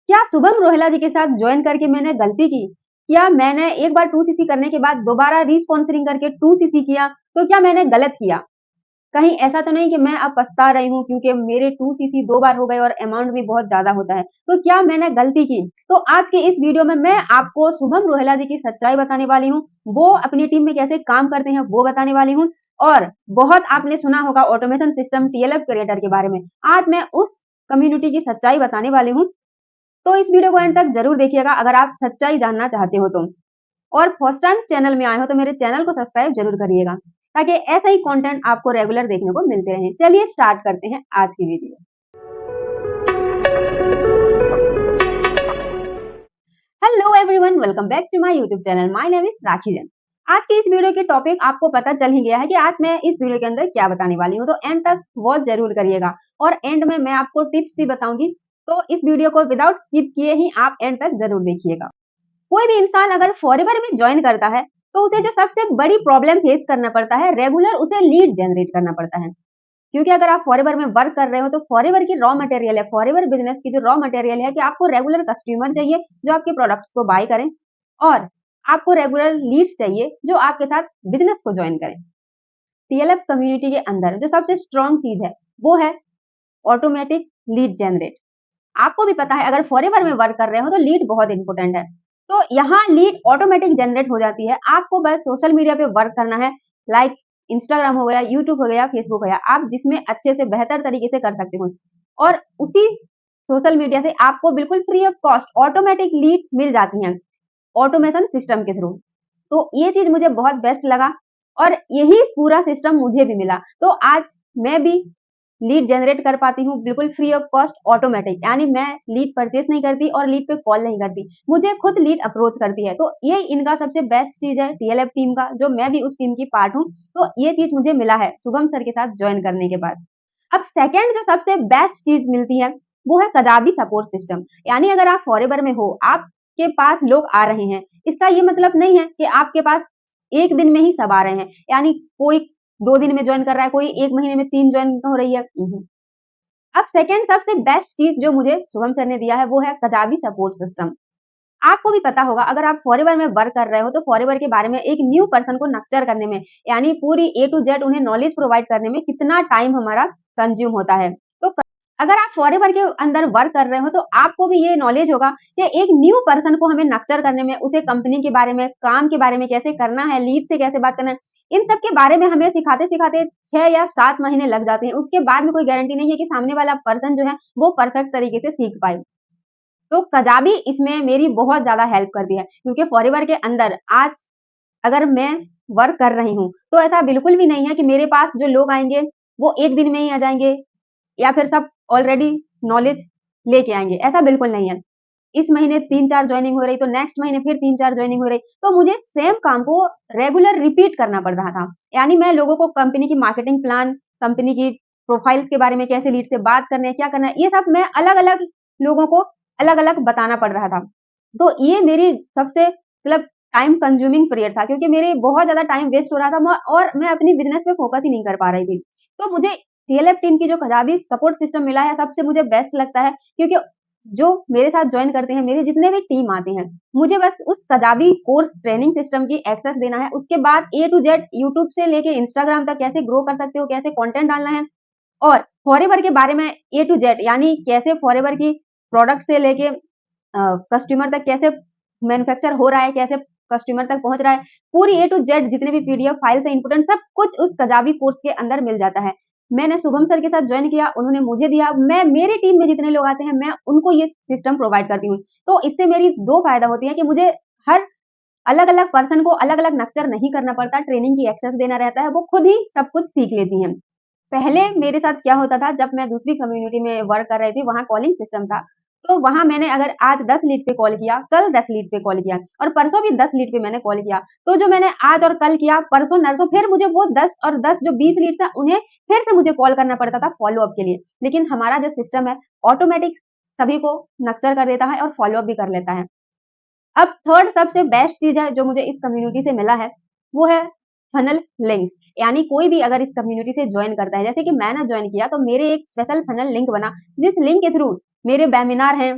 क्या शुभम रोहेला जी के साथ ज्वाइन करके मैंने गलती की? क्या मैंने एक बार 2cc करने के बाद दोबारा री-स्पॉन्सरिंग करके 2cc किया, तो क्या मैंने गलत किया? कहीं ऐसा तो नहीं कि मैं अब पछता रही हूँ क्योंकि मेरे 2cc 2 बार हो गए और अमाउंट भी बहुत ज़्यादा होता है। तो क्या मैंने गलती की? तो आज के इस वीडियो में मैं आपको शुभम रोहेला जी की सच्चाई बताने वाली हूँ। वो अपनी टीम में कैसे काम करते हैं, वो बताने वाली हूँ और बहुत आपने सुना होगा ऑटोमेशन सिस्टम टीएलएफ क्रिएटर के बारे में। आज मैं उस कम्युनिटी की सच्चाई बताने वाली हूँ। तो इस वीडियो को एंड तक जरूर देखिएगा अगर आप सच्चाई जानना चाहते हो तो। और फर्स्ट टाइम चैनल में आए हो तो मेरे चैनल को सब्सक्राइब जरूर करिएगा ताकि ऐसा ही कंटेंट आपको रेगुलर देखने को मिलते रहे। चलिए स्टार्ट करते हैं आज की video. Hello everyone, welcome back to my YouTube channel. My name is Rakhi Jain. आज की इस वीडियो के टॉपिक आपको पता चल ही गया है कि आज मैं इस वीडियो के अंदर क्या बताने वाली हूँ, तो एंड तक वॉच जरूर करिएगा और एंड में मैं आपको टिप्स भी बताऊंगी। तो इस वीडियो को विदाउट स्किप किए ही आप एंड तक जरूर देखिएगा। कोई भी इंसान अगर फॉरएवर में ज्वाइन करता है तो उसे जो सबसे बड़ी प्रॉब्लम फेस करना पड़ता है, रेगुलर उसे लीड जनरेट करना पड़ता है। क्योंकि अगर आप फॉरएवर में वर्क कर रहे हो तो फॉरएवर की रॉ मटेरियल है, फॉरएवर बिजनेस की जो रॉ मटेरियल है कि आपको रेगुलर कस्टमर चाहिए जो आपके प्रोडक्ट्स को बाय करें और आपको रेगुलर लीड्स चाहिए जो आपके साथ बिजनेस को ज्वाइन करें। टीएलएफ कम्युनिटी के अंदर जो सबसे स्ट्रॉन्ग चीज है वो है ऑटोमेटिक लीड जनरेट। आपको भी पता है अगर फॉरएवर में वर्क कर रहे हो तो लीड बहुत इंपॉर्टेंट है। तो यहाँ लीड ऑटोमेटिक जनरेट हो जाती है। आपको बस सोशल मीडिया पे वर्क करना है, लाइक इंस्टाग्राम हो गया, यूट्यूब हो गया, फेसबुक हो गया, आप जिसमें अच्छे से बेहतर तरीके से कर सकते हो और उसी सोशल मीडिया से आपको बिल्कुल free of cost automatic lead मिल जाती हैं ऑटोमेशन सिस्टम के थ्रू। तो ये चीज मुझे बहुत बेस्ट लगा और यही पूरा सिस्टम मुझे भी मिला। तो आज मैं भी लीड जनरेट कर पाती हूँ बिल्कुल फ्री ऑफ कॉस्ट ऑटोमेटिक, यानी मैं लीड परचेस नहीं करती और लीड पे कॉल नहीं करती, मुझे खुद लीड अप्रोच करती है। तो ये इनका सबसे बेस्ट चीज है टीएलएफ टीम का, जो मैं भी उस टीम की पार्ट हूँ। तो ये चीज मुझे मिला है शुभम सर के साथ ज्वाइन करने के बाद। अब सेकेंड जो सबसे बेस्ट चीज मिलती है वो है कदाबी सपोर्ट सिस्टम। यानी अगर आप फॉरएवर में हो, आपके पास लोग आ रहे हैं, इसका ये मतलब नहीं है कि आपके पास एक दिन में ही सब आ रहे हैं, यानी कोई 2 दिन में ज्वाइन कर रहा है, कोई 1 महीने में 3 ज्वाइन हो रही है। अब सेकेंड सबसे बेस्ट चीज जो मुझे शुभम सर ने दिया है वो है कजाबी सपोर्ट सिस्टम। आपको भी पता होगा अगर आप फॉरएवर में वर्क कर रहे हो तो फॉरएवर के बारे में एक न्यू पर्सन को नक्चर करने में, यानी पूरी ए टू जेड उन्हें नॉलेज प्रोवाइड करने में कितना टाइम हमारा कंज्यूम होता है। तो अगर आप फॉरएवर के अंदर वर्क कर रहे हो तो आपको भी ये नॉलेज होगा कि एक न्यू पर्सन को हमें नक्चर करने में, उसे कंपनी के बारे में, काम के बारे में कैसे करना है, लीड से कैसे बात करना है, इन सब के बारे में हमें सिखाते सिखाते 6 या 7 महीने लग जाते हैं। उसके बाद में कोई गारंटी नहीं है कि सामने वाला पर्सन जो है वो परफेक्ट तरीके से सीख पाए। तो कजाबी इसमें मेरी बहुत ज्यादा हेल्प करती है क्योंकि फॉरएवर के अंदर आज अगर मैं वर्क कर रही हूँ तो ऐसा बिल्कुल भी नहीं है कि मेरे पास जो लोग आएंगे वो एक दिन में ही आ जाएंगे या फिर सब ऑलरेडी नॉलेज लेके आएंगे, ऐसा बिल्कुल नहीं है। इस महीने 3-4 ज्वाइनिंग हो रही तो नेक्स्ट महीने फिर 3-4 ज्वाइनिंग हो रही, तो मुझे सेम काम को रेगुलर रिपीट करना पड़ रहा था। यानी मैं लोगों को कंपनी की मार्केटिंग प्लान, कंपनी की प्रोफाइल्स के बारे में, कैसे लीड से बात करने हैं, क्या करना है, ये सब मैं अलग अलग लोगों को अलग अलग बताना पड़ रहा था। तो ये मेरी सबसे मतलब टाइम कंज्यूमिंग पीरियड था क्योंकि मेरे बहुत ज्यादा टाइम वेस्ट हो रहा था और मैं अपनी बिजनेस पे फोकस ही नहीं कर पा रही थी। तो मुझे टीएलएफ टीम की जो कजाबी सपोर्ट सिस्टम मिला है सबसे मुझे बेस्ट लगता है क्योंकि जो मेरे साथ ज्वाइन करते हैं, मेरे जितने भी टीम आते हैं, मुझे बस उस कजाबी कोर्स ट्रेनिंग सिस्टम की एक्सेस देना है। उसके बाद ए टू जेड यूट्यूब से लेके इंस्टाग्राम तक कैसे ग्रो कर सकते हो, कैसे कंटेंट डालना है और फॉरएवर के बारे में ए टू जेड, यानी कैसे फॉरएवर की प्रोडक्ट से लेके कस्टमर तक कैसे मैन्युफैक्चर हो रहा है, कैसे कस्टमर तक पहुंच रहा है, पूरी ए टू जेड जितने भी पीडीएफ फाइल्स है इंपोर्टेंट, सब कुछ उस कजाबी कोर्स के अंदर मिल जाता है। मैंने शुभम सर के साथ ज्वाइन किया, उन्होंने मुझे दिया, मैं मेरी टीम में जितने लोग आते हैं मैं उनको ये सिस्टम प्रोवाइड करती हूँ। तो इससे मेरी दो फायदा होती है कि मुझे हर अलग अलग पर्सन को अलग अलग नक्चर नहीं करना पड़ता, ट्रेनिंग की एक्सेस देना रहता है, वो खुद ही सब कुछ सीख लेती हैं। पहले मेरे साथ क्या होता था, जब मैं दूसरी कम्युनिटी में वर्क कर रही थी, वहाँ कॉलिंग सिस्टम था। तो वहाँ मैंने अगर आज 10 लीड पे कॉल किया, कल 10 लीड पे कॉल किया और परसों भी 10 लीड पे मैंने कॉल किया। तो जो मैंने आज और कल किया, परसों नरसों फिर मुझे वो 10 और 10 जो 20 लीड था उन्हें फिर से मुझे कॉल करना पड़ता था फॉलो अप के लिए। लेकिन हमारा जो सिस्टम है ऑटोमेटिक सभी को नक्चर कर देता है और फॉलो अप भी कर लेता है। अब थर्ड सबसे बेस्ट चीज है जो मुझे इस कम्युनिटी से मिला है वो है फनल लिंक। यानी कोई भी अगर इस कम्युनिटी से ज्वाइन करता है, जैसे कि मैंने ज्वाइन किया तो मेरे एक स्पेशल फनल लिंक बना जिस लिंक के थ्रू मेरे वेबिनार हैं,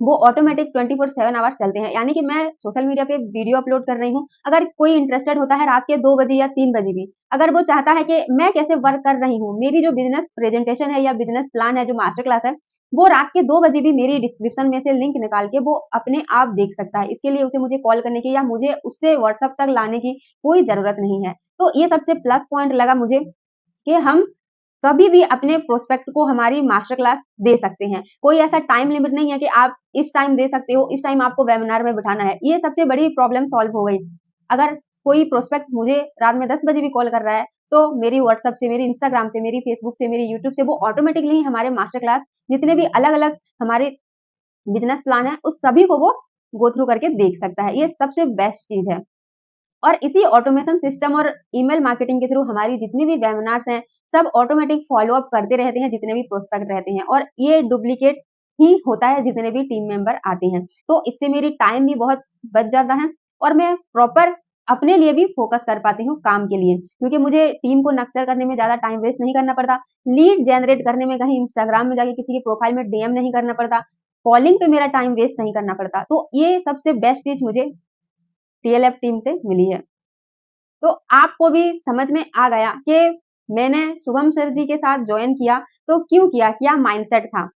वो ऑटोमेटिक 24/7 आवर्स चलते हैं। यानी कि मैं सोशल मीडिया पे वीडियो अपलोड कर रही हूँ, अगर कोई इंटरेस्टेड होता है रात के 2 बजे या 3 बजे भी, अगर वो चाहता है कि मैं कैसे वर्क कर रही हूँ, मेरी जो बिज़नेस प्रेज़ेंटेशन है या बिज़नेस प्लान है, जो मास्टर क्लास है, वो रात के 2 बजे भी मेरी डिस्क्रिप्शन में से लिंक निकाल के वो अपने आप देख सकता है। इसके लिए उसे मुझे कॉल करने की या मुझे उससे व्हाट्सएप तक लाने की कोई ज़रूरत नहीं है। तो ये सबसे प्लस पॉइंट लगा मुझे कि हम कभी भी अपने प्रोस्पेक्ट को हमारी मास्टर क्लास दे सकते हैं। कोई ऐसा टाइम लिमिट नहीं है कि आप इस टाइम दे सकते हो, इस टाइम आपको वेबिनार में बिठाना है। ये सबसे बड़ी प्रॉब्लम सॉल्व हो गई। अगर कोई प्रोस्पेक्ट मुझे रात में 10 बजे भी कॉल कर रहा है, तो मेरी व्हाट्सएप से, मेरी इंस्टाग्राम से, मेरी फेसबुक से, मेरी यूट्यूब से वो ऑटोमेटिकली ही हमारे मास्टर क्लास जितने भी अलग-अलग हमारे बिज़नेस प्लान है, उस सभी को वो गो थ्रू करके देख सकता है। ये सबसे बेस्ट चीज़ है। और इसी ऑटोमेशन सिस्टम और ईमेल मार्केटिंग के थ्रू हमारी जितनी भी वेबिनार्स हैं, सब ऑटोमेटिक फॉलो अप करते रहते हैं जितने भी प्रोस्पेक्ट रहते हैं और ये डुप्लीकेट ही होता है जितने भी टीम मेंबर आते हैं। तो इससे मेरी टाइम भी बहुत बच जाता है और मैं प्रॉपर अपने लिए भी फोकस कर पाती हूँ काम के लिए क्योंकि मुझे टीम को नर्चर करने में ज़्यादा टाइम वेस्ट नहीं करना पड़ता, लीड जनरेट करने में कहीं इंस्टाग्राम में जाके किसी की प्रोफाइल में डीएम नहीं करना पड़ता, कॉलिंग पे मेरा टाइम वेस्ट नहीं करना पड़ता। तो ये सबसे बेस्ट चीज़ मुझे टीएलएफ टीम से मिली है। तो आपको भी समझ में आ गया कि मैंने शुभम सर जी के साथ जॉइन किया, तो क्यों किया? क्या माइंडसेट था?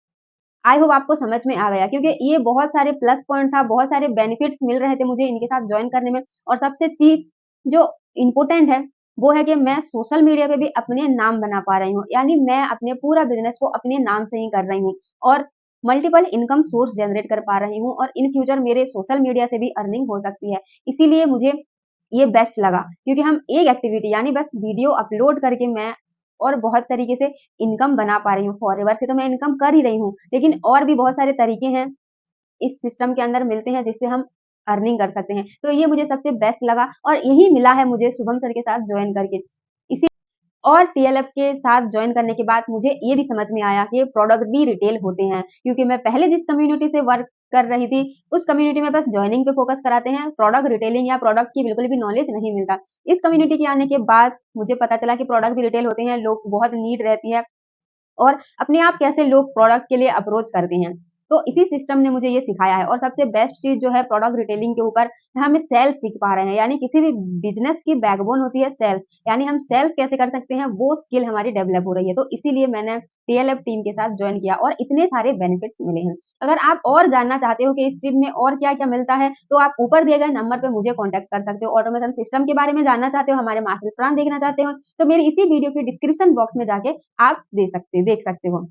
आई होप आपको समझ में आ गया क्योंकि ये बहुत सारे प्लस पॉइंट था, बहुत सारे बेनिफिट्स मिल रहे थे मुझे इनके साथ जॉइन करने में और सबसे चीज़ जो इम्पोर्टेंट है, वो है कि मैं सोशल मीडिया पे भी अपने नाम बना पा रही हूँ। यानी मैं अपने पूरा बिज़नेस को अपने नाम से ही कर रही हूँ और मल्टीपल इनकम सोर्स जनरेट कर पा रही हूँ और इन फ्यूचर मेरे सोशल मीडिया से भी अर्निंग हो सकती है। इसीलिए मुझे ये बेस्ट लगा क्योंकि हम एक एक्टिविटी यानी बस वीडियो अपलोड करके मैं और बहुत तरीके से इनकम बना पा रही हूँ। फॉरएवर से तो मैं इनकम कर ही रही हूँ, लेकिन और भी बहुत सारे तरीके हैं इस सिस्टम के अंदर मिलते हैं जिससे हम अर्निंग कर सकते हैं। तो ये मुझे सबसे बेस्ट लगा और यही मिला है मुझे शुभम सर के साथ जॉइन करके। इसी और टीएलएफ के साथ जॉइन करने के बाद मुझे ये भी समझ में आया कि प्रोडक्ट भी रिटेल होते हैं क्योंकि मैं पहले जिस कम्युनिटी से वर्क कर रही थी, उस कम्युनिटी में बस जॉइनिंग पे फोकस कराते हैं, प्रोडक्ट रिटेलिंग या प्रोडक्ट की बिल्कुल भी नॉलेज नहीं मिलता। इस कम्युनिटी के आने के बाद मुझे पता चला कि प्रोडक्ट भी रिटेल होते हैं, लोग बहुत नीड रहती है और अपने आप कैसे लोग प्रोडक्ट के लिए अप्रोच करते हैं। तो इसी सिस्टम ने मुझे ये सिखाया है और सबसे बेस्ट चीज़ जो है प्रोडक्ट रिटेलिंग के ऊपर हम सेल्स सीख पा रहे हैं। यानी किसी भी बिज़नेस की बैकबोन होती है सेल्स। यानी हम सेल्स कैसे कर सकते हैं वो स्किल हमारी डेवलप हो रही है। तो इसीलिए मैंने टीएलएफ टीम के साथ जॉइन किया और इतने सारे बेनिफिट्स मिले हैं। अगर आप और जानना चाहते हो कि इस टीम में और क्या-क्या मिलता है, तो आप ऊपर दिए गए नंबर पे मुझे कॉन्टैक्ट कर सकते हो। ऑटोमेशन सिस्टम के बारे में जानना चाहते हो, हमारे मास्टर प्लान देखना चाहते हो, तो मेरी इसी वीडियो की डिस्क्रिप्शन बॉक्स में जाके आप देख सकते हो।